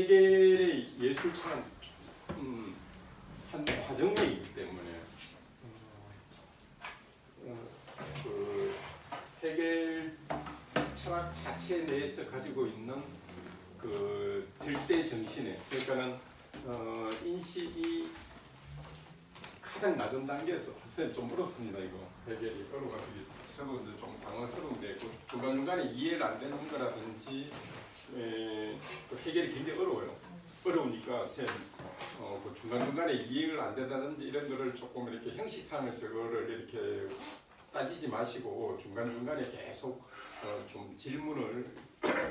해겔의 예술 철학 한 과정이기 때문에 그 해겔 철학 자체 내에서 가지고 있는 그 절대 정신에, 그러니까는 인식이 가장 낮은 단계에서 선생님 좀 어렵습니다. 이거 해겔이 어려가지고 저도 이제 좀 당황스러운데 그 중간중간에 이해를 안 되는 거라든지 그 해결이 굉장히 어려워요. 어려우니까 그 중간중간에 이해를 안 된다든지 이런 거를 조금 이렇게 형식상을 저거를 이렇게 따지지 마시고 중간중간에 계속 좀 질문을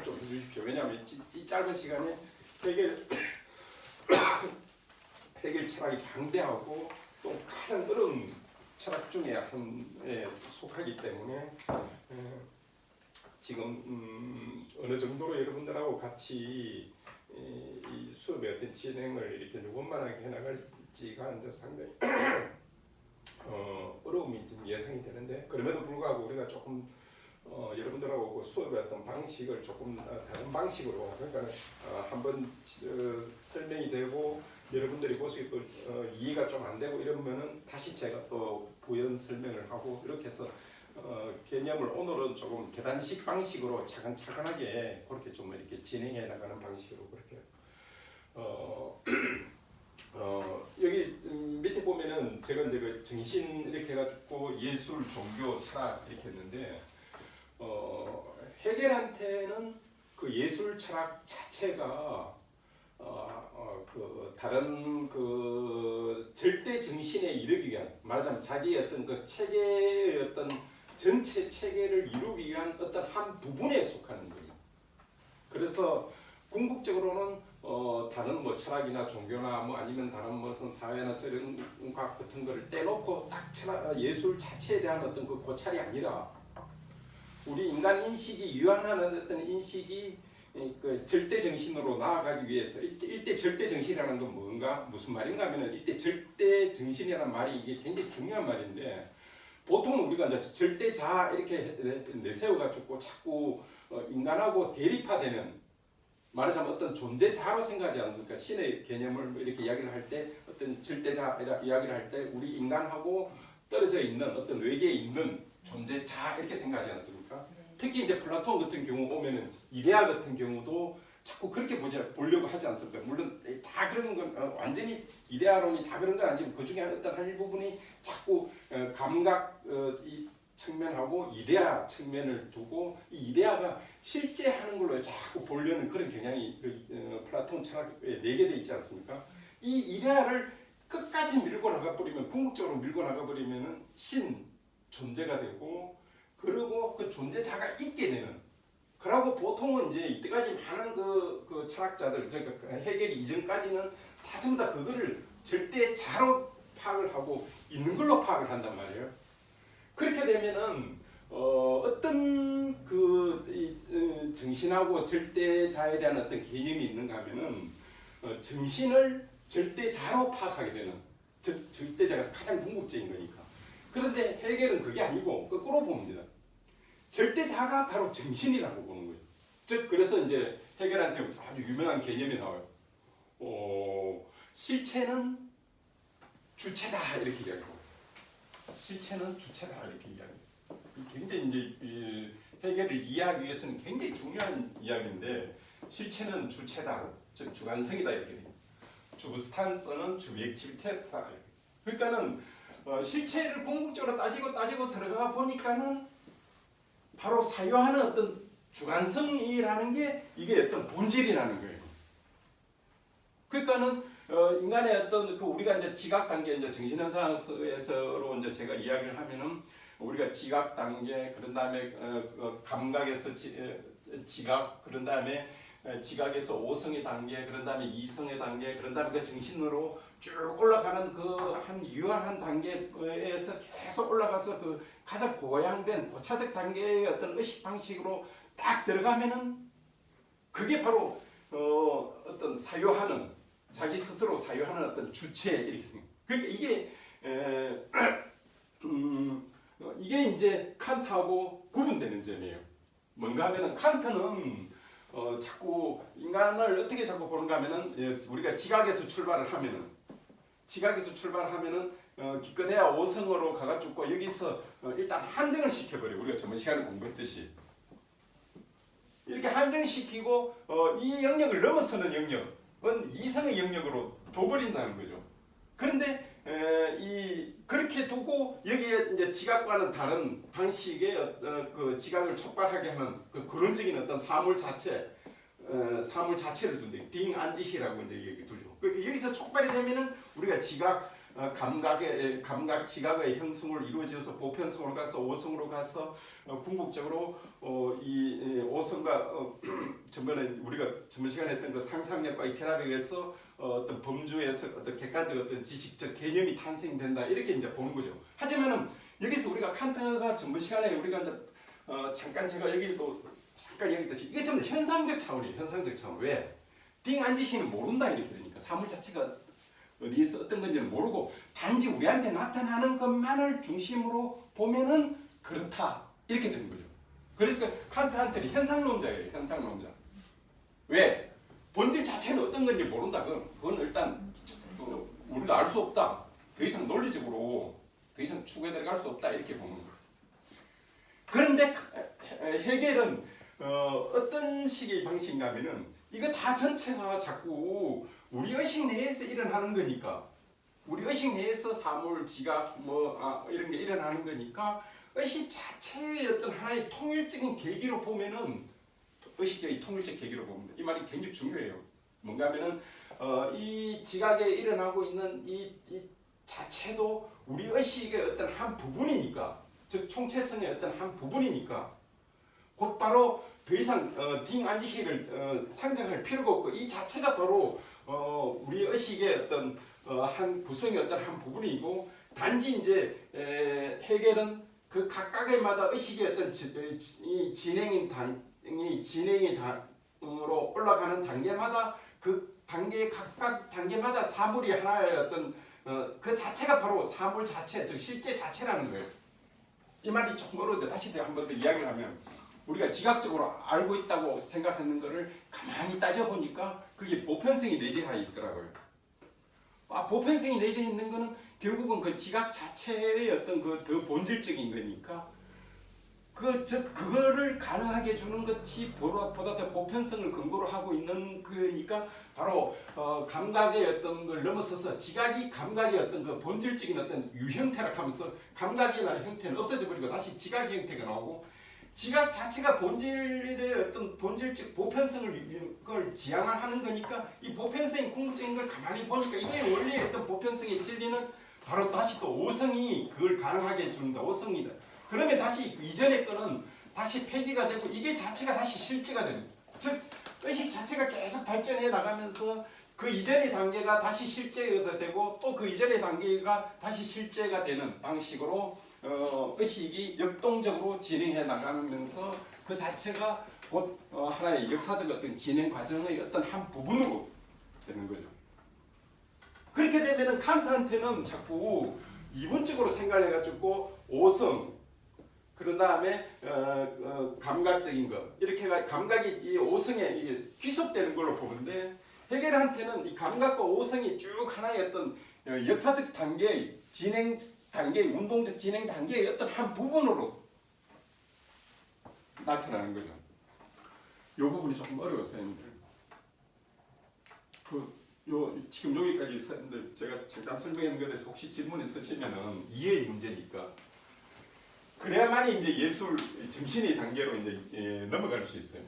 좀 해주십시오. 왜냐하면 이 짧은 시간에 해결 철학이 강대하고 또 가장 어려운 철학 중에 한에 속하기 때문에 지금 어느 정도로 여러분들하고 같이 이 수업의 어떤 진행을 이렇게 원만하게 해나갈지가 이제 상당히 어려움이 지금 예상이 되는데, 그럼에도 불구하고 우리가 조금 여러분들하고 그 수업의 어떤 방식을 조금 다른 방식으로, 그러니까 한번 설명이 되고 여러분들이 보시기 또 이해가 좀 안 되고 이러면은 다시 제가 또 부연 설명을 하고 이렇게 해서 개념을 오늘은 조금 계단식 방식으로 차근차근하게 그렇게 좀 이렇게 진행해 나가는 방식으로 그렇게 여기 밑에 보면은 제가 이제 그 정신 이렇게 해가지고 예술, 종교, 철학 이렇게 했는데 해겔한테는 그 예술 철학 자체가 그 다른 그 절대 정신에 이르기 위한, 말하자면 자기의 어떤 그 체계의 어떤 전체 체계를 이루기 위한 어떤 한 부분에 속하는 거예요. 그래서 궁극적으로는 다른 뭐 철학이나 종교나 뭐 아니면 다른 무슨 사회나 저런 과학 같은 거를 떼놓고 딱 예술 자체에 대한 어떤 그 고찰이 아니라 우리 인간 인식이 유한하는 어떤 인식이 그 절대 정신으로 나아가기 위해서 이때 절대 정신이라는 건 뭔가 무슨 말인가 하면은 이때 절대 정신이라는 말이 이게 굉장히 중요한 말인데, 보통 우리가 이제 절대 자아 이렇게 내세워가지고 자꾸 인간하고 대립화되는, 말하자면 어떤 존재 자아로 생각하지 않습니까? 신의 개념을 이렇게 이야기를 할 때 어떤 절대 자아 이야기를 할 때 우리 인간하고 떨어져 있는 어떤 외계에 있는 존재 자아 이렇게 생각하지 않습니까? 특히 이제 플라톤 같은 경우 보면은 이데아 같은 경우도 자꾸 그렇게 보려고 하지 않습니까? 물론 다 그런 건 완전히 이데아론이 다 그런 건 아니지만 그 중에 어떤 한 일부분이 자꾸 감각 이 측면하고 이데아 측면을 두고 이 이데아가 실제 하는 걸로 자꾸 보려는 그런 경향이 플라톤 철학에 내재되어 있지 않습니까? 이 이데아를 끝까지 밀고 나가버리면, 궁극적으로 밀고 나가버리면은 신 존재가 되고, 그리고 그 존재자가 있게 되는. 그러고 보통은 이제 이때까지 많은 그 철학자들, 그러니까 해겔 이전까지는 다 전부 다 그거를 절대 자로 파악을 하고 있는 걸로 파악을 한단 말이에요. 그렇게 되면은 어떤 그 정신하고 절대자에 대한 어떤 개념이 있는가 하면은 정신을 절대자로 파악하게 되는, 즉 절대자가 가장 궁극적인 거니까. 그런데 해겔은 그게 아니고 거꾸로 봅니다. 절대자가 바로 정신이라고 보는 거예요. 즉 그래서 이제 해겔한테 아주 유명한 개념이 나와요. 실체는 주체다 이렇게 이야기하고, 실체는 주체다 이렇게 이야기해요. 굉장히 이제 해겔을 이해하기 위해서는 굉장히 중요한 이야기인데, 실체는 주체다, 즉 주관성이다 이렇게 돼요. 주부스탄서는 주비액티비테다. 그러니까는 실체를 궁극적으로 따지고 들어가 보니까는 바로 사유하는 어떤 주관성이라는 게 이게 어떤 본질이라는 거예요. 그러니까는 인간의 어떤 그 우리가 이제 지각 단계, 이제 정신현상에서로 이제 제가 이야기를 하면은 우리가 지각 단계, 그런 다음에 감각에서 지각, 그런 다음에 지각에서 오성의 단계, 그런 다음에 이성의 단계, 그런 다음에 그 정신으로 쭉 올라가는 그 한 유한한 단계에서 계속 올라가서 그 가장 고양된 고차적 단계의 어떤 의식 방식으로 딱 들어가면은 그게 바로 어떤 사유하는, 자기 스스로 사유하는 어떤 주체 이렇게. 그러니까 이게 이제 칸트하고 구분되는 점이에요. 뭔가 하면은 칸트는 자꾸 인간을 어떻게 자꾸 보는가 하면은 우리가 지각에서 출발을 하면은 기껏해야 5성으로 가가지고 여기서 일단 한정을 시켜버려. 우리가 저번 시간에 공부했듯이 이렇게 한정시키고 이 영역을 넘어서는 영역은 이성의 영역으로 둬버린다는 거죠. 그런데 그렇게 두고 여기에 이제 지각과는 다른 방식의 그 지각을 촉발하게 하는 그 근원적인 어떤 사물 자체를 둔대. 딩안지히라고 이제 여기 두죠. 그러니까 여기서 촉발이 되면은 우리가 지각 감각 지각의 형성을 이루어져서 보편성으로 가서 오성으로 가서 궁극적으로 이 오성과 전번에 우리가 전번 시간에 했던 그 상상력과의 결합에 의해서 어떤 범주에서 어떤 객관적 어떤 지식적 개념이 탄생된다 이렇게 이제 보는 거죠. 하지만은 여기서 우리가 칸트가 전번 시간에 우리가 이제 잠깐 제가 여기도 잠깐 얘기했듯이 이게 전부 현상적 차원이에요. 현상적 차원. 왜? 딩안지시는 모른다 이렇게 되니까 사물 자체가 어디에서 어떤 건지는 모르고 단지 우리한테 나타나는 것만을 중심으로 보면은 그렇다 이렇게 되는 거죠. 그래서 칸트한테는 현상론자예요. 현상론자. 왜? 본질 자체는 어떤 건지 모른다. 그건 일단 우리가 알 수 없다. 더 이상 논리적으로 더 이상 추구해 들어갈 수 없다 이렇게 보는 거예요. 그런데 헤겔은 어떤 식의 방식이냐면은 이거 다 전체가 자꾸 우리 의식 내에서 일어나는 거니까 우리 의식 내에서 사물, 지각 이런 게 일어나는 거니까 의식 자체의 어떤 하나의 통일적인 계기로 보면은 의식의 통일적 계기로 봅니다. 이 말이 굉장히 중요해요. 뭔가 하면은 이 지각에 일어나고 있는 이 자체도 우리 의식의 어떤 한 부분이니까 즉 총체성의 어떤 한 부분이니까 곧바로 더 이상 딩안지히를 상정할 필요가 없고 이 자체가 바로 우리 의식의 어떤 한 구성의 어떤 한 부분이고 단지 이제 헤겔은 그 각각의마다 의식의 어떤 진행의 단으로 올라가는 단계마다 그 각각 단계마다 사물이 하나의 어떤 그 자체가 바로 사물 자체 즉 실제 자체라는 거예요. 이 말이 조금 어려운데 다시 한 번 더 이야기를 하면 우리가 지각적으로 알고 있다고 생각하는 것을 가만히 따져보니까 그게 보편성이 내재하여 있더라고요. 보편성이 내재해 있는 거는 결국은 그 지각 자체의 어떤 그 더 본질적인 거니까 그거를 가능하게 주는 것이 보다 더 보편성을 근거로 하고 있는 거니까 바로 감각의 어떤 걸 넘어서서 지각이 감각의 어떤 그 본질적인 어떤 유형태라 하면서 감각이라는 형태는 없어져 버리고 다시 지각 형태가 나오고 지각 자체가 본질의 어떤 본질적 보편성을 지향하는 거니까 이 보편성이 궁극적인 걸 가만히 보니까 이게 원래 어떤 보편성의 진리는 바로 다시 또 오성이 그걸 가능하게 해준다. 오성이다. 그러면 다시 이전의 거는 다시 폐기가 되고 이게 자체가 다시 실제가 되는 즉 의식 자체가 계속 발전해 나가면서 그 이전의 단계가 다시 실제가 되고 또 그 이전의 단계가 다시 실제가 되는 방식으로 의식이 역동적으로 진행해 나가면서 그 자체가 곧 하나의 역사적 어떤 진행 과정의 어떤 한 부분으로 되는 거죠. 그렇게 되면은 칸트한테는 자꾸 이분적으로 생각을 해가지고 오성 그런 다음에 감각적인 것 이렇게 감각이 이 오성에 이게 귀속되는 걸로 보는데 헤겔한테는 이 감각과 오성이 쭉 하나의 어떤 역사적 단계 진행 단계 운동적 진행 단계의 어떤 한 부분으로 나타나는 거죠. 이 부분이 조금 어려웠어요. 지금 여기까지 있었는데 제가 잠깐 설명한 것에 대해서 혹시 질문 있으시면은 이해의 문제니까 그래야만이 이제 예술 정신의 단계로 이제 넘어갈 수 있어요.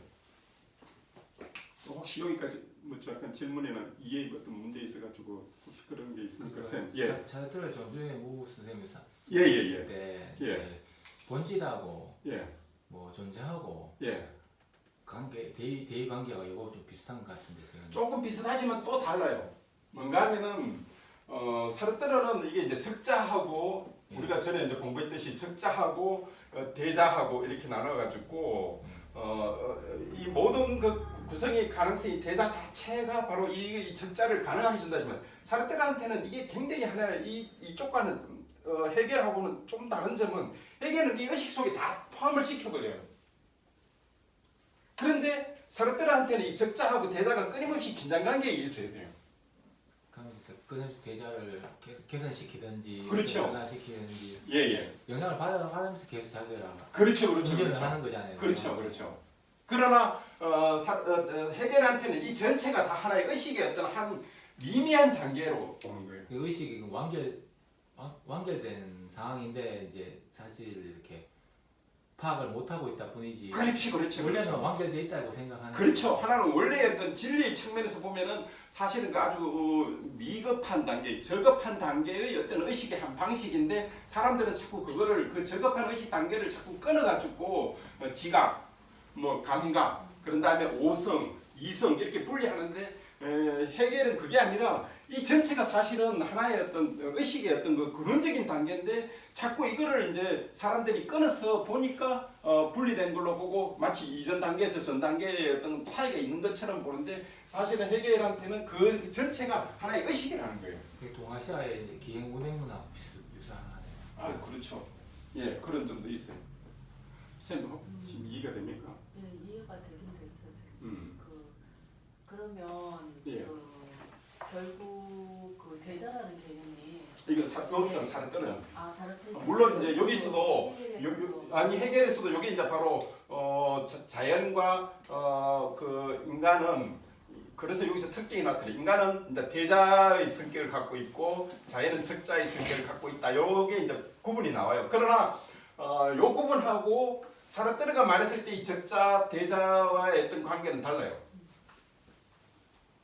혹시 여기까지 뭐 약간 질문이나 이해의 어떤 문제 있어가지고 혹시 그런 게 있습니까, 쌤? 예. 제가 들은 정주영 무 선생님 예. 본질하고 예. 뭐 존재하고 예. 관계 대의 관계가 이거 좀 비슷한 것 같은데 조금 비슷하지만 또 달라요. 뭔가 하면은 사르트르는 이게 이제 적자하고 우리가 전에 이제 공부했듯이 적자하고 대자하고 이렇게 나눠가지고 이 모든 그 구성의 가능성이 대자 자체가 바로 이 적자를 가능하게 준다지만 사르트르한테는 이게 굉장히 하나의 이쪽과는 헤겔하고는 좀 다른 점은 헤겔은 이 의식 속에 다 포함을 시켜버려요. 그런데 사르트르한테는 이 적자하고 대자가 끊임없이 긴장 관계에 있어야 돼요. 그러면서 끊임없이 대자를 개선시키든지 그렇죠. 변화시키든지 예예. 영향을 받으면서 계속 자기가 그렇죠, 그렇죠, 운전을 그렇죠. 하는 거잖아요. 그렇죠, 그렇죠. 그러나 헤겔한테는 이 전체가 다 하나의 의식의 어떤 한 미미한 단계로 오는 거예요. 그 의식이 완결된 상황인데 이제 사실 이렇게 파악을 못 하고 있다 뿐이지. 그렇지, 그렇지, 원래는 그렇죠. 완결돼 있다고 생각하는. 그렇죠. 하나는 원래의 어떤 진리의 측면에서 보면은 사실은 그 아주 미급한 단계, 저급한 단계의 어떤 의식의 한 방식인데 사람들은 자꾸 그거를 그 저급한 의식 단계를 자꾸 끊어가지고 지각, 뭐 감각, 그런 다음에 오성, 이성 이렇게 분리하는데 헤겔은 그게 아니라 이 전체가 사실은 하나의 어떤 의식의 어떤 그 근원적인 단계인데 자꾸 이거를 이제 사람들이 끊어서 보니까 분리된 걸로 보고 마치 이전 단계에서 전 단계의 어떤 차이가 있는 것처럼 보는데 사실은 헤겔한테는 그 전체가 하나의 의식이라는 거예요. 그 동아시아의 이제 기행 운행 문화 유사하네요. 아 그렇죠. 예 그런 점도 있어요. 쌤 지금 이해가 됩니까? 예, 이해가 되긴 됐어요. 그러면 예. 결국 그 대자라는 개념이 이거 사르트르. 사르트르. 물론 이제 여기서도 아니 헤겔에서도 여기 이제 바로 자연과 그 인간은 그래서 여기서 특징이 나타나요. 인간은 이제 대자의 성격을 갖고 있고 자연은 적자의 성격을 갖고 있다. 요게 이제 구분이 나와요. 그러나 요 구분하고 사르트르가 말했을 때 이 적자 대자와의 어떤 관계는 달라요.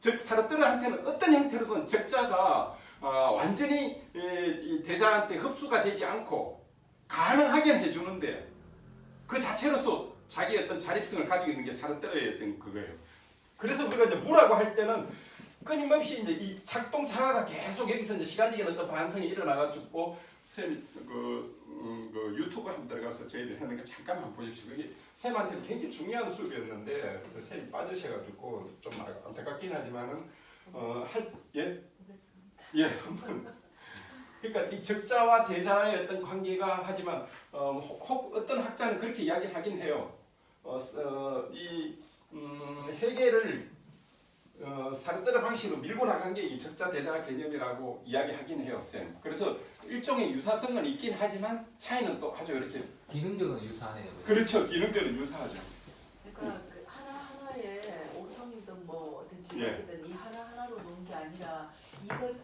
즉 사르트르한테는 어떤 형태로든 적자가 완전히 이 대자한테 흡수가 되지 않고 가능하게 해주는데 그 자체로서 자기 어떤 자립성을 가지고 있는 게 사르트르의 어떤 그거예요. 그래서 우리가 이제 무라고 할 때는 끊임없이 이제 이 작동 자아가 계속 여기서 이제 시간적인 어떤 반성이 일어나가지고 쌤이 그 유튜브 한번 들어가서 저희들 했는 거 잠깐만 한번 보십시오. 그게 쌤한테는 굉장히 중요한 수업이었는데 쌤이 빠지셔가지고 좀 안타깝긴 하지만은 예 한번 그러니까 이 적자와 대자의 어떤 관계가 하지만 어떤 학자는 그렇게 이야기하긴 해요. 헤겔을 사르트르 방식으로 밀고 나간 게 이 적자 대자 개념이라고 이야기하긴 해요, 쌤. 그래서 일종의 유사성은 있긴 하지만 차이는 또 아주 이렇게 기능적으로 유사하네요. 그렇죠, 기능적으로 유사하죠. 그러니까 그 하나하나의 오성이든 뭐 어떤 지각이든 이 하나하나로 놓은 게 아니라 이걸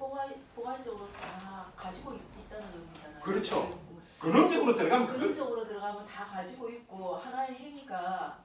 포괄적으로 다 가지고 있다는 의미잖아요. 그렇죠. 근원적으로 들어가면 근원적으로 들어가면 다 가지고 있고 하나의 행위가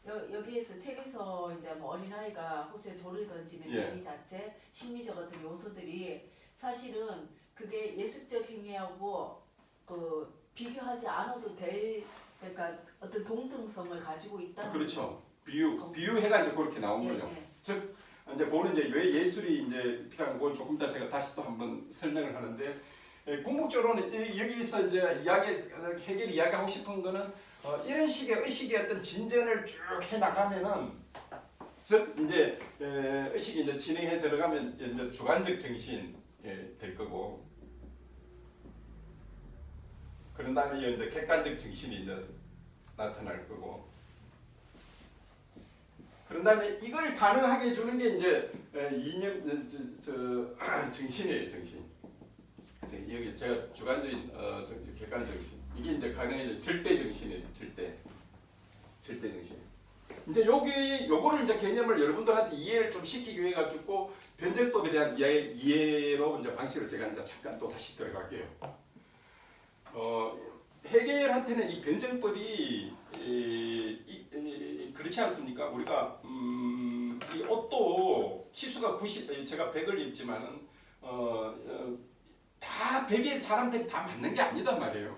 여기에서 책에서 이제 뭐 어린아이가 호수에 돌을 던지는 예. 행위 자체, 심리적 어떤 요소들이 사실은 그게 예술적 행위하고 그 비교하지 않아도 될 그러니까 어떤 동등성을 가지고 있다는 그렇죠. 비유해가 이제 그렇게 나온 예, 거죠. 예. 즉 이제 보는 이제 왜 예술이 이제 필요한 거 조금 이따 제가 다시 또 한번 설명을 하는데 궁극적으로는 여기서 이제 헤겔이 이야기하고 싶은 거는 이런 식의 의식의 어떤 진전을 쭉 해 나가면은 즉 이제 의식이 이제 진행해 들어가면 이제 주관적 정신이 될 거고 그런 다음에 이제 객관적 정신이 이제 나타날 거고 그런 다음에 이걸 가능하게 해주는 게 이제 이념 정신이에요, 정신. 여기 제가 주관적인 객관적 정신 이게 이제 가능해질 절대 정신이에요, 절대 정신. 이제 요거를 이제 개념을 여러분들한테 이해를 좀 시키기 위해 가지고 변증법에 대한 이해로 이제 방식으로 제가 이제 잠깐 또 다시 들어갈게요. 헤겔한테는 이 변증법이 그렇지 않습니까? 우리가 이 옷도 치수가 90, 제가 100을 입지만은 다 100의 사람들이 다 맞는 게 아니단 말이에요.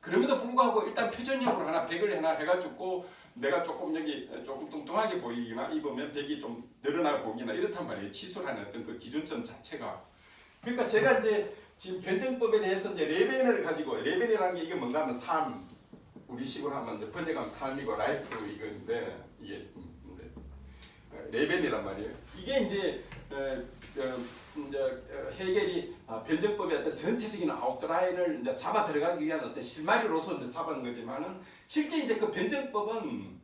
그럼에도 불구하고 일단 표준형으로 하나 100을 하나 해가지고 내가 조금 여기 조금 뚱뚱하게 보이기나 입으면 100이 좀 늘어나 보기나 이렇단 말이에요. 치수라는 어떤 그 기준점 자체가. 그러니까 제가 이제 지금 변증법에 대해서 이제 레벨을 가지고 레벨이라는 게 이게 뭔가 하면 삶 우리 식으로 하면 이제 번역하면 삶이고 라이프 이건데 이게 레벨이란 말이에요. 이게 이제 헤겔이 변증법의 어떤 전체적인 아웃라인을 이제 잡아 들어가기 위한 어떤 실마리로서 이제 잡은 거지만은 실제 이제 그 변증법은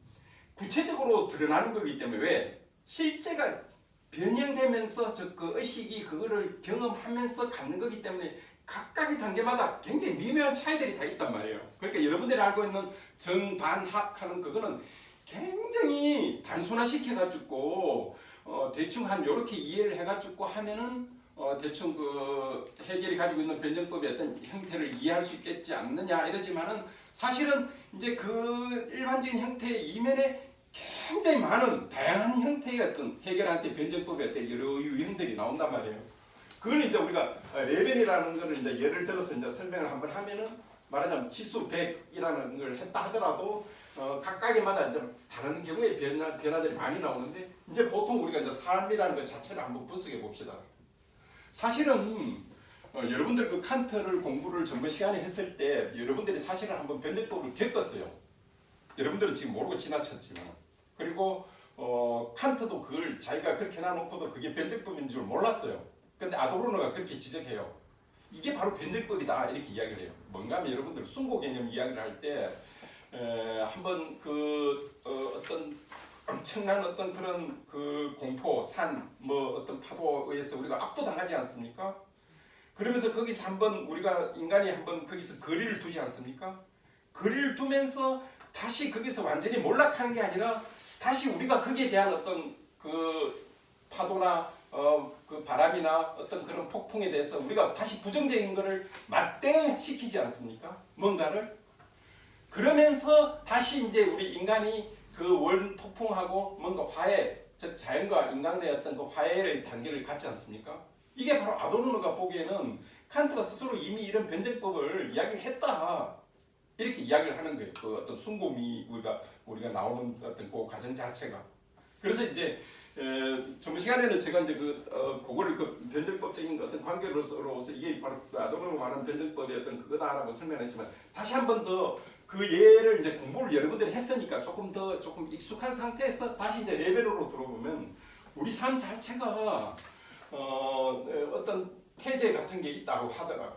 구체적으로 드러나는 거기 때문에 왜 실제가 변형되면서 그 의식이 그거를 경험하면서 갖는 거기 때문에 각각의 단계마다 굉장히 미묘한 차이들이 다 있단 말이에요. 그러니까 여러분들이 알고 있는 정반합하는 그거는 굉장히 단순화시켜가지고 대충 한 요렇게 이해를 해가지고 하면은 대충 그 해결이 가지고 있는 변정법의 어떤 형태를 이해할 수 있겠지 않느냐 이러지만은 사실은 이제 그 일반적인 형태의 이면에 굉장히 많은 다양한 형태의 어떤 해결한테 변정법의 어떤 여러 유형들이 나온단 말이에요. 그걸 이제 우리가 레벨이라는 거를 이제 예를 들어서 이제 설명을 한번 하면은 말하자면 치수 100이라는 걸 했다 하더라도 각각에마다 이제 다른 경우에 변화들이 많이 나오는데 이제 보통 우리가 이제 삶이라는 것 자체를 한번 분석해 봅시다. 사실은 여러분들 그 칸트를 공부를 전번 시간에 했을 때 여러분들이 사실은 한번 변정법을 겪었어요. 여러분들은 지금 모르고 지나쳤지만 그리고 칸트도 그걸 자기가 그렇게 해놔놓고도 그게 변정법인 줄 몰랐어요. 근데 아도르노가 그렇게 지적해요. 이게 바로 변정법이다 이렇게 이야기를 해요. 뭔가 하면 여러분들 순고 개념 이야기를 할 때 한번 그 어떤 엄청난 어떤 그런 그 공포, 산, 뭐 어떤 파도에 의해서 우리가 압도당하지 않습니까? 그러면서 거기서 한번 우리가 인간이 한번 거기서 거리를 두지 않습니까? 거리를 두면서 다시 거기서 완전히 몰락하는 게 아니라 다시 우리가 거기에 대한 어떤 그 파도나 그 바람이나 어떤 그런 폭풍에 대해서 우리가 다시 부정적인 거를 맞대응시키지 않습니까? 뭔가를 그러면서 다시 이제 우리 인간이 그 원 폭풍하고 뭔가 화해, 즉 자연과 인간의 어떤 그 화해의 단계를 갖지 않습니까? 이게 바로 아도르노가 보기에는 칸트가 스스로 이미 이런 변정법을 이야기를 했다 이렇게 이야기를 하는 거예요. 그 어떤 순고미 우리가 나오는 어떤 그 과정 자체가. 그래서 이제 전번 시간에는 제가 이제 그거를 그 변정법적인 어떤 관계로서 이게 바로 아도르노가 말하는 변정법의 어떤 그거다라고 설명했지만 다시 한 번 더 그 예를 이제 공부를 여러분들이 했으니까 조금 익숙한 상태에서 다시 이제 레벨으로 들어보면 우리 삶 자체가 어떤 태제 같은 게 있다고 하더라.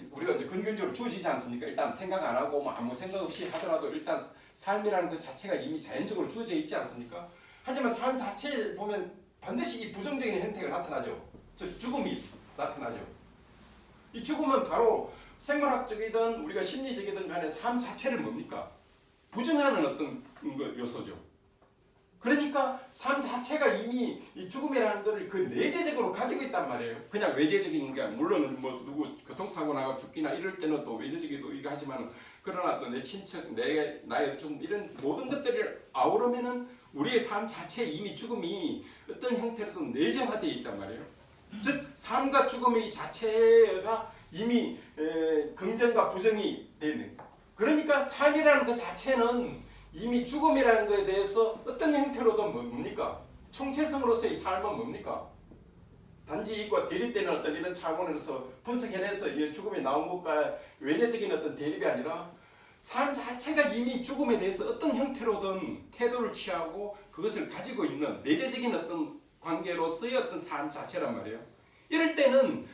우리가 이제 근본적으로 주어지지 않습니까? 일단 생각 안 하고 뭐 아무 생각 없이 하더라도 일단 삶이라는 그 자체가 이미 자연적으로 주어져 있지 않습니까? 하지만 삶 자체에 보면 반드시 이 부정적인 형태가 나타나죠. 즉 죽음이 나타나죠. 이 죽음은 바로 생물학적이든 우리가 심리적이든 간에 삶 자체를 뭡니까? 부정하는 어떤 요소죠. 그러니까 삶 자체가 이미 이 죽음이라는 것을 그 내재적으로 가지고 있단 말이에요. 그냥 외재적인 게 물론 뭐 누구 교통사고 나가 죽기나 이럴 때는 또 외재적이도 이거 하지만 그러나 또 내 친척, 나의 죽음 이런 모든 것들을 아우르면은 우리의 삶 자체에 이미 죽음이 어떤 형태로든 내재화되어 있단 말이에요. 즉 삶과 죽음의 자체가 이미 긍정과 부정이 되는. 그러니까 삶이라는 것 자체는 이미 죽음이라는 것에 대해서 어떤 형태로든 뭡니까? 총체성으로서의 삶은 뭡니까? 단지 이익과 대립되는 어떤 이런 차원에서 분석해내서 이 죽음이 나온 것과 외재적인 어떤 대립이 아니라 삶 자체가 이미 죽음에 대해서 어떤 형태로든 태도를 취하고 그것을 가지고 있는 내재적인 어떤 관계로서의 어떤 삶 자체란 말이에요. 이럴 때는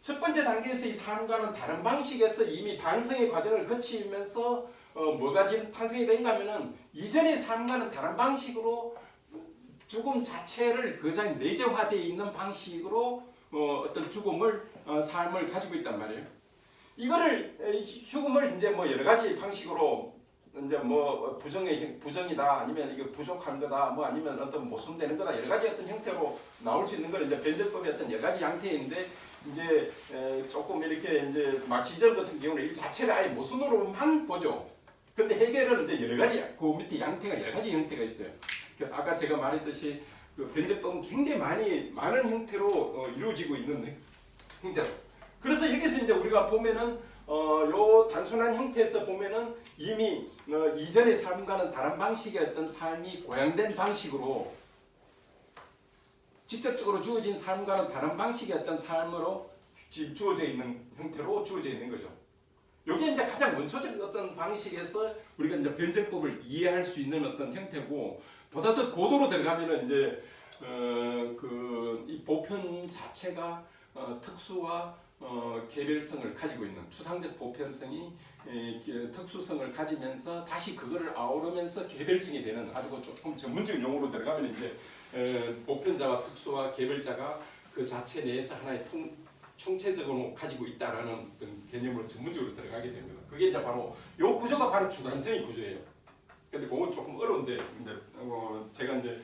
첫 번째 단계에서 이 삶과는 다른 방식에서 이미 반성의 과정을 거치면서 뭐가 지금 탄생이 된가 하면은 이전의 삶과는 다른 방식으로 죽음 자체를 그냥 내재화되어 있는 방식으로 어떤 죽음을 삶을 가지고 있단 말이에요. 이거를 죽음을 이제 뭐 여러 가지 방식으로 이제 뭐 부정이다 아니면 이거 부족한 거다 뭐 아니면 어떤 모순되는 거다 여러 가지 어떤 형태로 나올 수 있는 걸 이제 변정법의 어떤 여러 가지 형태인데 이제 조금 이렇게 이제 마키즘 같은 경우는 이 자체를 아예 모순으로만 보죠. 근데 해결은 이제 여러 가지 그 밑에 형태가 여러 가지 형태가 있어요. 아까 제가 말했듯이 그 변정법은 굉장히 많은 형태로 이루어지고 있는 형태로. 그래서 여기서 이제 우리가 보면은 요 단순한 형태에서 보면은 이미 이전의 삶과는 다른 방식의 어떤 삶이 고양된 방식으로 직접적으로 주어진 삶과는 다른 방식의 어떤 삶으로 주어져 있는 형태로 주어져 있는 거죠. 이게 이제 가장 원초적 어떤 방식에서 우리가 이제 변정법을 이해할 수 있는 어떤 형태고 보다 더 고도로 들어가면은 이제 이 보편 자체가 특수와 개별성을 가지고 있는 추상적 보편성이 특수성을 가지면서 다시 그거를 아우르면서 개별성이 되는 아주 조금 전문적인 용어로 들어가면 이제 보편자와 특수와 개별자가 그 자체 내에서 하나의 총체적으로 가지고 있다라는 어떤 개념으로 전문적으로 들어가게 됩니다. 그게 이제 바로 요 구조가 바로 주관성의 구조예요. 근데 그건 조금 어려운데 이제 제가 이제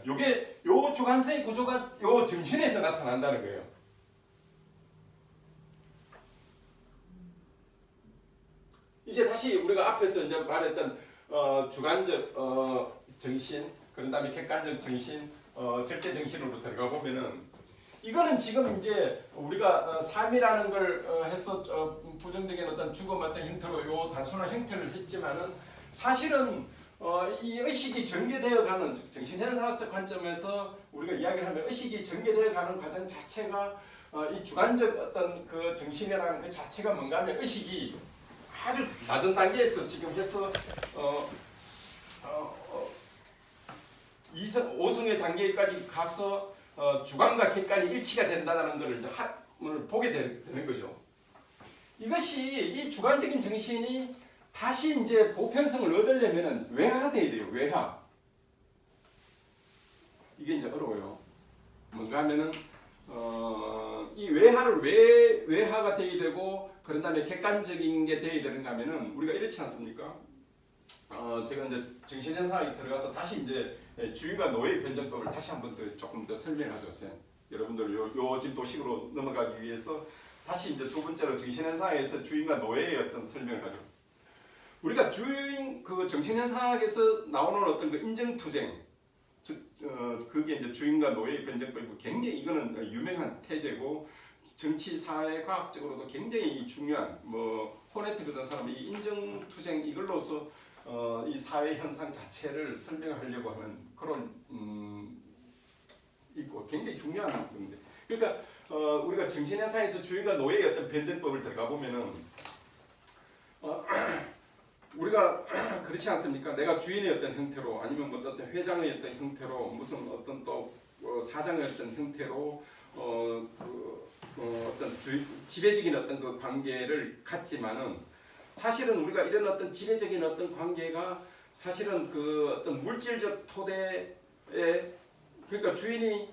요게 요 주관성의 구조가 요 정신에서 나타난다는 거예요. 이제 다시 우리가 앞에서 이제 말했던 주관적 정신, 그런 다음에 객관적 정신, 절대 정신으로 들어가 보면은 이거는 지금 이제 우리가 삶이라는 걸 해서 부정적인 어떤 죽음 어떤 형태로 요 단순한 형태를 했지만은 사실은 이 의식이 전개되어가는 정신현상학적 관점에서 우리가 이야기를 하면 의식이 전개되어가는 과정 자체가 이 주관적 어떤 그 정신이라는 그 자체가 뭔가 하면 의식이 아주 낮은 단계에서 지금 해서 2성, 5성의 단계까지 가서 주관과 객관이 일치가 된다는 것을 이제 보게 되는 거죠. 이것이 이 주관적인 정신이 다시 이제 보편성을 얻으려면은 외화돼야 돼요. 외화. 이게 이제 어려워요. 뭔가 하면은 이 외화를 외화가 되게 되고 그런 다음에 객관적인 게 되어야 되는가 하면은 우리가 이렇지 않습니까? 제가 이제 정신현상학에 들어가서 다시 이제 주인과 노예의 변정법을 다시 한번 더 조금 더 설명하죠. 여러분들 요 지금 도식으로 넘어가기 위해서 다시 이제 두 번째로 정신현상학에서 주인과 노예의 어떤 설명을 하죠. 우리가 주인 그 정신현상학에서 나오는 어떤 그 인정투쟁, 그게 이제 주인과 노예의 변정법이고 굉장히 이거는 유명한 태제고. 정치, 사회, 과학적으로도 굉장히 중요한 호네트 같은 사람이 이 인정투쟁 이걸로서 이 사회 현상 자체를 설명하려고 하는 그런 있고 굉장히 중요한 건데. 그러니까 우리가 정신현상에서 주인과 노예의 어떤 변정법을 들어가 보면은 우리가 그렇지 않습니까? 내가 주인의 어떤 형태로 아니면 뭐 어떤 회장의 어떤 형태로 무슨 어떤 또 사장의 어떤 형태로 어떤 지배적인 어떤 그 관계를 갖지만은 사실은 우리가 이런 어떤 지배적인 어떤 관계가 사실은 그 어떤 물질적 토대에 그러니까 주인이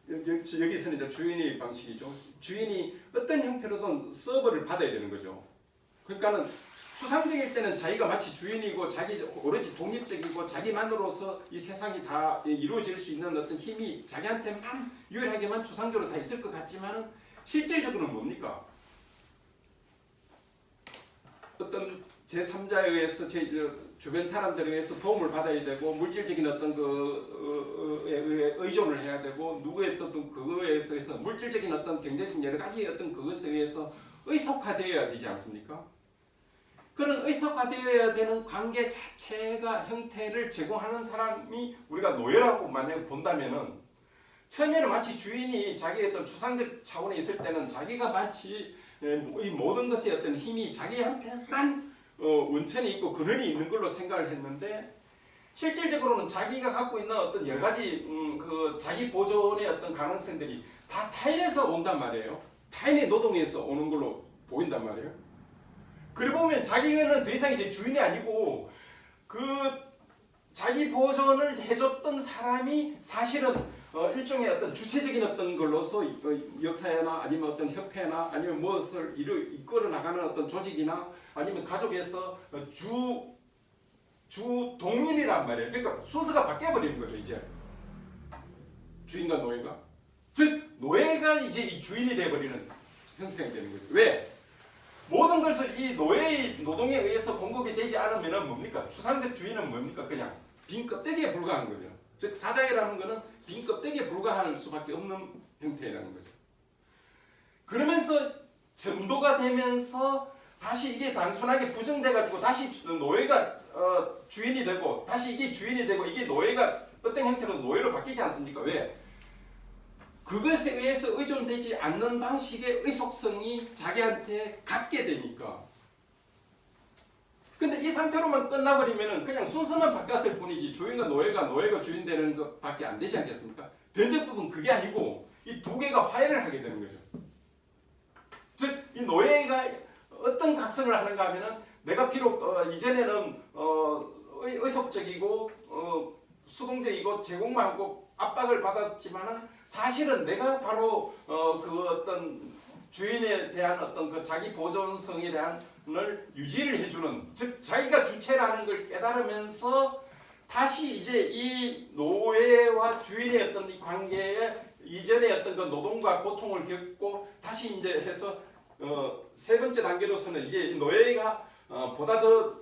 여기서는 이제 주인의 방식이죠. 주인이 어떤 형태로든 서버를 받아야 되는 거죠. 그러니까는 추상적일 때는 자기가 마치 주인이고 자기 오로지 독립적이고 자기만으로서 이 세상이 다 이루어질 수 있는 어떤 힘이 자기한테만 유일하게만 추상적으로 다 있을 것 같지만은 실질적으로는 뭡니까? 어떤 제3자에 의해서 제 주변 사람들에 의해서 도움을 받아야 되고 물질적인 어떤 그에 의해 의존을 해야 되고 누구의 어떤 그거에 의해서 물질적인 어떤 경제적 여러 가지 어떤 그것에 의해서 의속화되어야 되지 않습니까? 그런 의속화되어야 되는 관계 자체가 형태를 제공하는 사람이 우리가 노예라고 만약에 본다면은 처음에는 마치 주인이 자기의 어떤 추상적 차원에 있을 때는 자기가 마치 이 모든 것의 어떤 힘이 자기한테만 원천이 있고 근원이 있는 걸로 생각을 했는데 실질적으로는 자기가 갖고 있는 어떤 여러 가지 그 자기 보존의 어떤 가능성들이 다 타인에서 온단 말이에요. 타인의 노동에서 오는 걸로 보인단 말이에요. 그러고 보면 자기는 더 이상 이제 주인이 아니고 그 자기 보존을 해줬던 사람이 사실은 일종의 어떤 주체적인 어떤 걸로서 역사회나 아니면 어떤 협회나 아니면 무엇을 이끌어 나가는 어떤 조직이나 아니면 가족에서 주 동인이란 말이에요. 그러니까 순서가 바뀌어버리는 거죠. 이제 주인과 노예가 즉 노예가 이제 이 주인이 되어버리는 형성이 되는 거죠. 왜? 모든 것을 이 노예의 노동에 의해서 공급이 되지 않으면 뭡니까? 추상적 주인은 뭡니까? 그냥 빈 껍데기에 불과한 거죠. 즉 사장이라는 것은 빈 껍데기에 불과할 수밖에 없는 형태라는 거죠. 그러면서 전도가 되면서 다시 이게 단순하게 부정돼가지고 다시 노예가 주인이 되고 다시 이게 주인이 되고 이게 노예가 어떤 형태로 노예로 바뀌지 않습니까? 왜? 그것에 의해서 의존되지 않는 방식의 의속성이 자기한테 갖게 되니까. 근데 이 상태로만 끝나버리면 그냥 순서만 바뀌었을 뿐이지 주인과 노예가 주인 되는 것밖에 안 되지 않겠습니까? 변적법은 그게 아니고 이 두 개가 화해를 하게 되는 거죠. 이 노예가 어떤 각성을 하는가 하면은 내가 비록 이전에는 의속적이고 수동적이고 제공만 하고 압박을 받았지만은 사실은 내가 바로 그 어떤 주인에 대한 어떤 그 자기 보존성에 대한 을 유지를 해주는, 즉 자기가 주체라는 걸 깨달으면서 다시 이제 이 노예와 주인의 어떤 이 관계에 이전의 어떤 그 노동과 고통을 겪고 다시 이제 해서 세 번째 단계로서는 이제 이 노예가 보다 더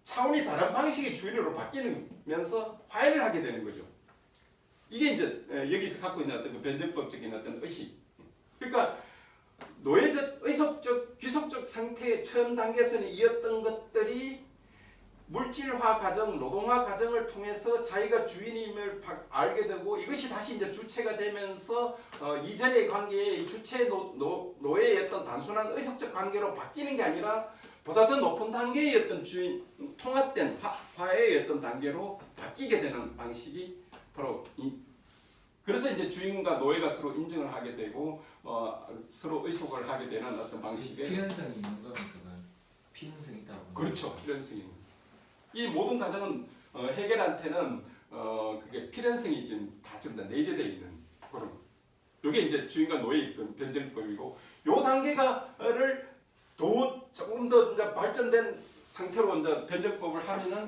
차원이 다른 방식의 주인으로 바뀌면서 화해를 하게 되는 거죠. 이게 이제 여기서 갖고 있는 어떤 그 변증법적인 어떤 의식. 그러니까 노예적, 의속적, 귀속적 상태의 처음 단계에서는 이었던 것들이 물질화 과정, 노동화 과정을 통해서 자기가 주인임을 알게 되고 이것이 다시 이제 주체가 되면서 이전의 관계의 주체 노예의 어떤 단순한 의속적 관계로 바뀌는 게 아니라 보다 더 높은 단계의 어떤 주인, 통합된 화해의 어떤 단계로 바뀌게 되는 방식이 바로 그래서 이제 주인과 노예가 서로 인정을 하게 되고 서로 의속을 하게 되는 어떤 방식의 필연성이 있는 거는 그건 필연성이 있다고. 그렇죠. 필연성이. 이 모든 과정은 해겔한테는 그게 필연성이 지금 다 전부 다 내재되어 있는 그런. 이게 이제 주인과 노예의 변증법이고 요 단계가를 조금 더 이제 발전된 상태로 이제 변증법을 하면은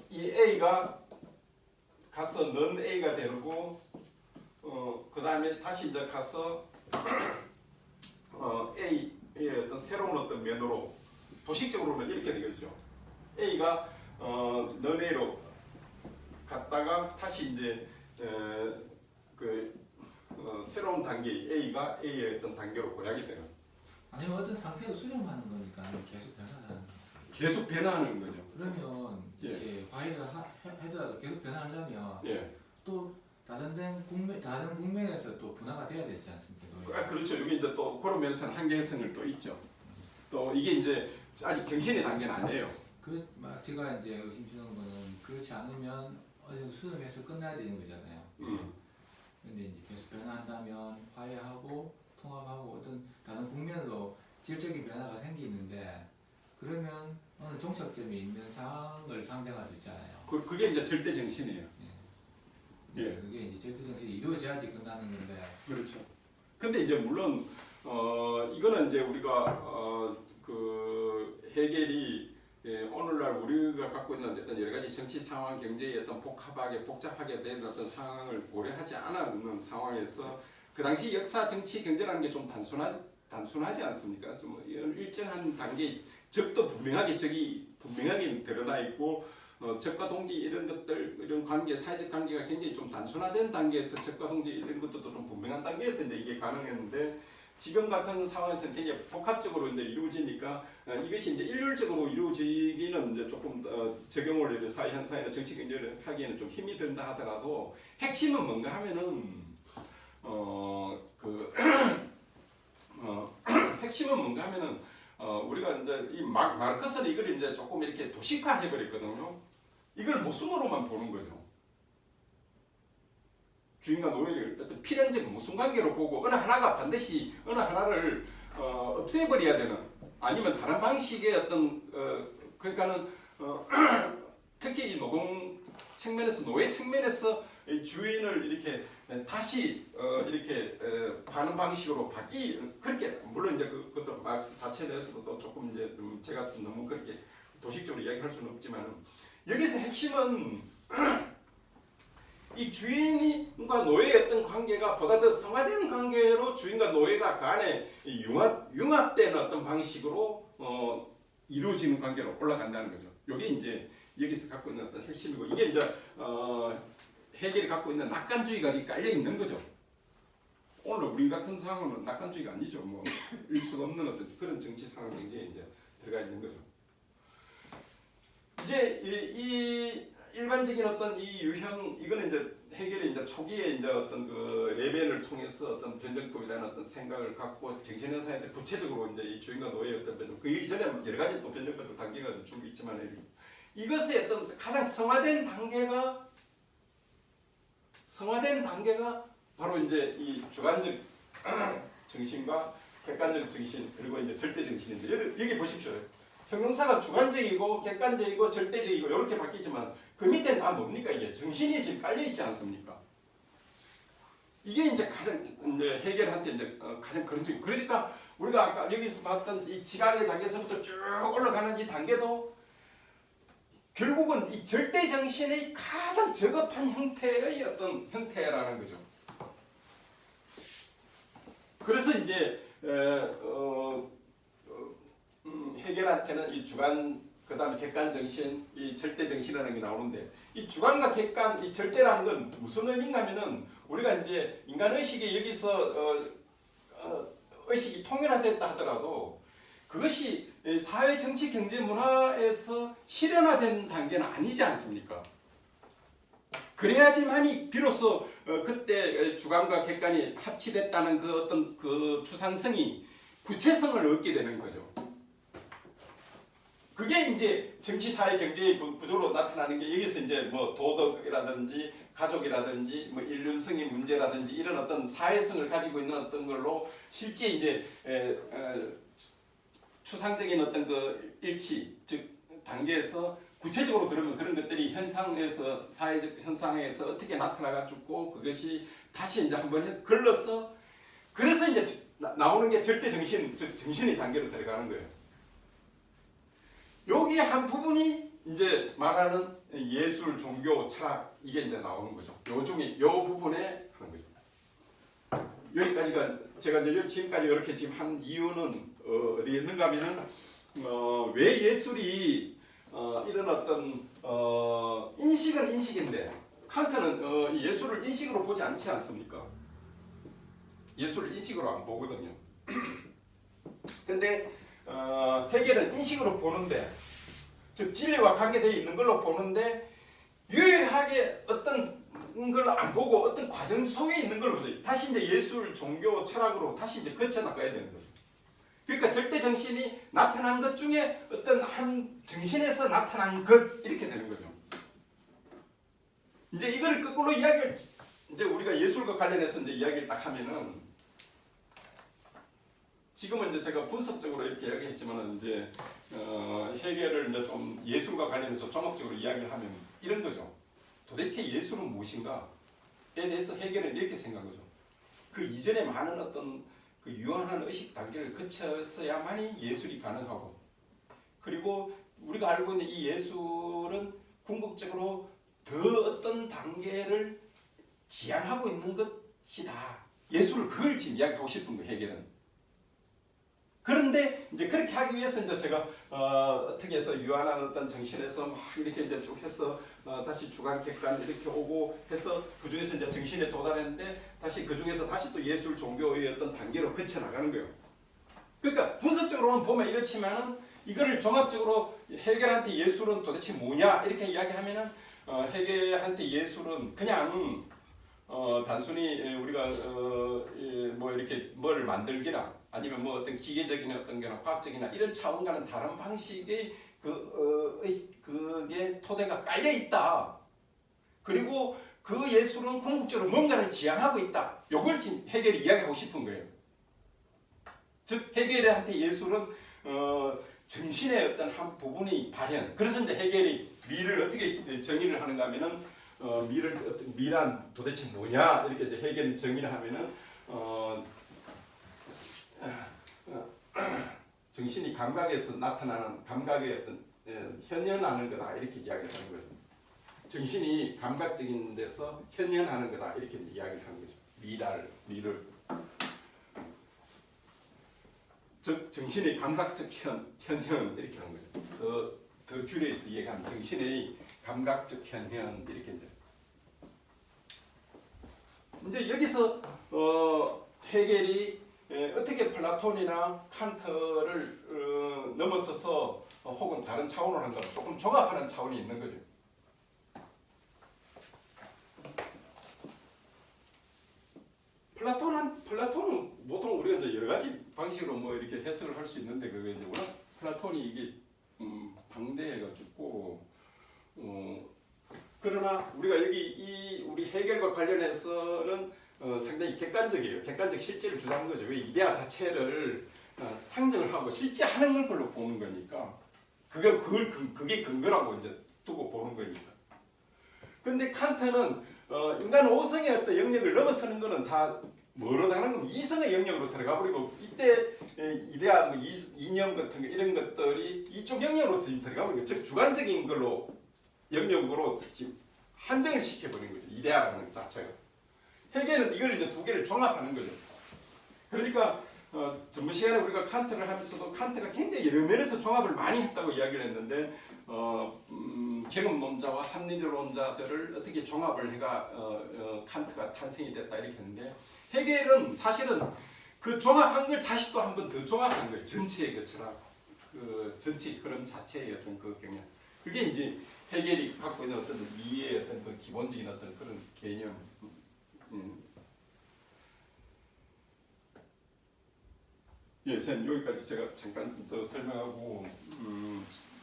이 A가 가서 넌 A가 되고 그 다음에 다시 이제 가서 A의 어떤 새로운 어떤 면으로 도식적으로는 이렇게 되겠죠. A가 넌 A로 갔다가 다시 이제 새로운 단계 A가 A의 어떤 단계로 고약이 되는. 아니면 어떤 상태로 수렴하는 거니까 계속 변화하는 거예요. 계속 변화하는 거죠. 그러면 이제 화해를 하더라도 계속 변화하려면 또 다른 국면에서 또 분화가 돼야 되지 않습니까? 그렇죠. 여기 이제 또 그런 면에서는 한계성을 또 있죠. 또 이게 이제 아직 정신의 단계는 아니에요. 제가 이제 의심스러운 거는 그렇지 않으면 어느 정도 수렴해서 끝나야 되는 거잖아요. 근데 이제 계속 변화한다면 화해하고 통합하고 어떤 다른 국면으로 질적인 변화가 생기는데 그러면 어느 종착점에 있는 상황을 상정할 수 있잖아요. 그게 이제 절대 정신이에요. 그게 이제 절대 정신이 이루어져야지 끝나는 건데. 그렇죠. 근데 이제 물론 이거는 이제 우리가 그 해겔이 오늘날 우리가 갖고 있는 어떤 여러 가지 정치 상황, 경제의 어떤 복잡하게 된 어떤 상황을 고려하지 않았는 상황에서 그 당시 역사, 정치, 경제라는 게 좀 단순하지 않습니까? 좀 일정한 단계 적도 분명하게 드러나 있고 적과 동지 이런 것들 이런 관계, 사회적 관계가 굉장히 좀 단순화된 단계에서 적과 동지 이런 것도 좀 분명한 단계에서 이제 이게 가능했는데 지금 같은 상황에서는 굉장히 복합적으로 이제 이루어지니까 이것이 이제 일률적으로 이루어지기는 이제 조금 적용을 이제 사회 현상이나 정치 경제를 하기에는 좀 힘이 든다 하더라도 핵심은 뭔가 하면은 핵심은 뭔가 하면은 우리가 이제 이 마르크스는 이걸 이제 조금 이렇게 도식화해 버렸거든요. 이걸 모순으로만 보는 거죠. 주인과 노예를 어떤 필연적 모순 관계로 보고 어느 하나가 반드시 어느 하나를 없애버려야 되는 아니면 다른 방식의 어떤 그러니까는 특히 이 노동 측면에서 노예 측면에서 이 주인을 이렇게 다시 이렇게 하는 방식으로 그렇게 물론 이제 그것도 마르크스 자체에 대해서도 또 조금 이제 제가 너무 그렇게 도식적으로 이야기할 수는 없지만 여기서 핵심은 이 주인과 노예의 어떤 관계가 보다 더 성화된 관계로 주인과 노예가 그 안에 융합된 어떤 방식으로 이루어지는 관계로 올라간다는 거죠. 이게 이제 여기서 갖고 있는 어떤 핵심이고 이게 이제 해겔이 갖고 있는 낙관주의가 깔려 있는 거죠. 오늘 우리 같은 상황은 낙관주의가 아니죠. 뭐 일 수가 없는 어떤 그런 정치 상황 경제에 이제 들어가 있는 거죠. 이제 이 일반적인 어떤 이 유형 이거는 이제 해겔이 이제 초기에 이제 어떤 그 레벤을 통해서 어떤 변정법에 대한 어떤 생각을 갖고 정신현상에서 구체적으로 이제 이 주인과 노예의 어떤 변정 그 이전에 여러 가지 또 변정법 단계가 쭉 있지만 이것의 어떤 가장 성화된 단계가 바로 이제 이 주관적 정신과 객관적 정신 그리고 이제 절대 정신인데 여기 보십시오. 형용사가 주관적이고 객관적이고 절대적이고 이렇게 바뀌지만 그 밑에는 다 뭡니까? 이게 정신이 지금 깔려 있지 않습니까? 이게 이제 가장 이제 해결한테 이제 가장 근원적인. 그러니까 우리가 아까 여기서 봤던 이 지각의 단계에서부터 쭉 올라가는 이 단계도 결국은 이 절대 정신의 가장 저급한 형태의 어떤 형태라는 거죠. 그래서 이제 해결한테는 이 주관 그다음에 객관 정신, 이 절대 정신이라는 게 나오는데 이 주관과 객관, 이 절대라는 건 무슨 의미인가면은 우리가 이제 인간 의식이 여기서 의식이 통일화됐다 하더라도 그것이 사회, 정치, 경제, 문화에서 실현화된 단계는 아니지 않습니까? 그래야지만이 비로소 그때 주관과 객관이 합치됐다는 그 어떤 그 추상성이 구체성을 얻게 되는 거죠. 그게 이제 정치, 사회, 경제의 구조로 나타나는 게 여기서 이제 뭐 도덕이라든지 가족이라든지 뭐 인륜성의 문제라든지 이런 어떤 사회성을 가지고 있는 어떤 걸로 실제 이제 추상적인 어떤 그 일치 즉 단계에서 구체적으로 그러면 그런 것들이 현상에서 사회적 현상에서 어떻게 나타나가지고 그것이 다시 이제 한번 걸러서 그래서 이제 나오는 게 절대 정신, 즉 정신의 단계로 들어가는 거예요. 여기 한 부분이 이제 말하는 예술, 종교, 철학 이게 이제 나오는 거죠. 요 중에 요 부분에 하는 거죠. 여기까지가 제가 이제 지금까지 이렇게 지금 한 이유는 어디에 있는가 하면은 왜 예술이 이런 어떤 인식은 인식인데 칸트는 예술을 인식으로 보지 않지 않습니까? 예술을 인식으로 안 보거든요. 근데 해겔은 인식으로 보는데 즉 진리와 관계되어 있는 걸로 보는데 유일하게 어떤 걸 안 보고 어떤 과정 속에 있는 걸 보죠. 다시 이제 예술, 종교, 철학으로 다시 이제 거쳐 나가야 되는 거죠. 그러니까 절대 정신이 나타난 것 중에 어떤 한 정신에서 나타난 것 이렇게 되는 거죠. 이제 이걸 거꾸로 이야기를 이제 우리가 예술과 관련해서 이제 이야기를 딱 하면은 지금은 이제 제가 분석적으로 이렇게 이야기했지만은 이제 해결을 이제 좀 예술과 관련해서 종합적으로 이야기를 하면 이런 거죠. 도대체 예술은 무엇인가에 대해서 해결은 이렇게 생각한 거죠. 그 이전에 많은 어떤 그 유한한 의식 단계를 거쳤어야만이 예술이 가능하고 그리고 우리가 알고 있는 이 예술은 궁극적으로 더 어떤 단계를 지향하고 있는 것이다. 예술을 그걸 지금 이야기하고 싶은 거예요. 해결은. 그런데 이제 그렇게 하기 위해서 이제 제가 어떻게 해서 유한한 어떤 정신에서 막 이렇게 이제 쭉 해서 다시 주관, 객관 이렇게 오고 해서 그 중에서 이제 정신에 도달했는데 다시 그 중에서 다시 또 예술, 종교의 어떤 단계로 거쳐 나가는 거예요. 그러니까 분석적으로는 보면 이렇지만은 이거를 종합적으로 해겔한테 예술은 도대체 뭐냐 이렇게 이야기하면은 해겔한테 예술은 그냥 단순히 우리가 뭐 이렇게 뭐를 만들기나 아니면 뭐 어떤 기계적인 어떤 거나 과학적이나 이런 차원과는 다른 방식의 그게 토대가 깔려 있다. 그리고 그 예술은 궁극적으로 뭔가를 지향하고 있다. 요걸 지금 해겔이 이야기하고 싶은 거예요. 즉 해겔한테 예술은 정신의 어떤 한 부분이 발현. 그래서 이제 해겔이 미를 어떻게 정의를 하는가 하면은 미란 도대체 뭐냐 이렇게 이제 해겔 정의를 하면은 정신이 감각에서 나타나는 감각의 어떤 현현하는 거다 이렇게 이야기를 하는 거죠. 정신이 감각적인 데서 현현하는 거다 이렇게 이야기를 하는 거죠. 미를 즉 정신의 감각적 현현 이렇게 하는 거죠. 더 줄여서 얘기하면 정신의 감각적 현현 이렇게 이제 여기서 해겔이 어떻게 플라톤이나 칸트를 넘어서서 혹은 다른 차원으로 한가 조금 종합하는 차원이 있는 거죠. 플라톤은 보통 우리가 이제 여러 가지 방식으로 뭐 이렇게 해석을 할 수 있는데 그게 이제 워낙 플라톤이 이게 방대해가지고 그러나 우리가 여기 우리 해겔과 관련해서는 상당히 객관적이에요. 객관적 실제를 주장한 거죠. 왜 이데아 자체를 상정을 하고 실제 하는 걸 별로 보는 거니까 그게 근거라고 이제 두고 보는 거니까. 근데 칸트는 인간 5성의 어떤 영역을 넘어서는 거는 다 뭐로 당하는 거면 2성의 영역으로 들어가 버리고 이때 이데아 뭐 이념 같은 거 이런 것들이 이쪽 영역으로 들어가 버리고 즉 주관적인 걸로 영역으로 지금 한정을 시켜버린 거죠. 이데아라는 것 자체가. 해겔은 이걸 이제 두 개를 종합하는 거죠. 그러니까 전번 시간에 우리가 칸트를 하면서도 칸트가 굉장히 여러 면에서 종합을 많이 했다고 이야기를 했는데 경험론자와 합리론자들을 어떻게 종합을 해가 칸트가 탄생이 됐다 이렇게 했는데 해겔은 사실은 그 종합한 걸 다시 또 한 번 더 종합한 거예요. 전체의 그 철학, 그 전체 흐름 자체의 어떤 그 경향. 그게 이제 해겔이 갖고 있는 어떤 미의 어떤 그 기본적인 어떤 그런 개념. 예, 선생님 여기까지 제가 잠깐 더 설명하고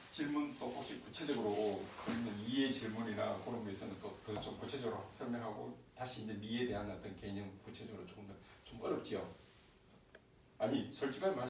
질문 또 혹시 구체적으로 있는 이해 질문이나 그런 거 있으면 또 더 좀 구체적으로 설명하고 다시 이제 미에 대한 어떤 개념 구체적으로 조금 더 좀 어렵지요. 아니 솔직하게 말.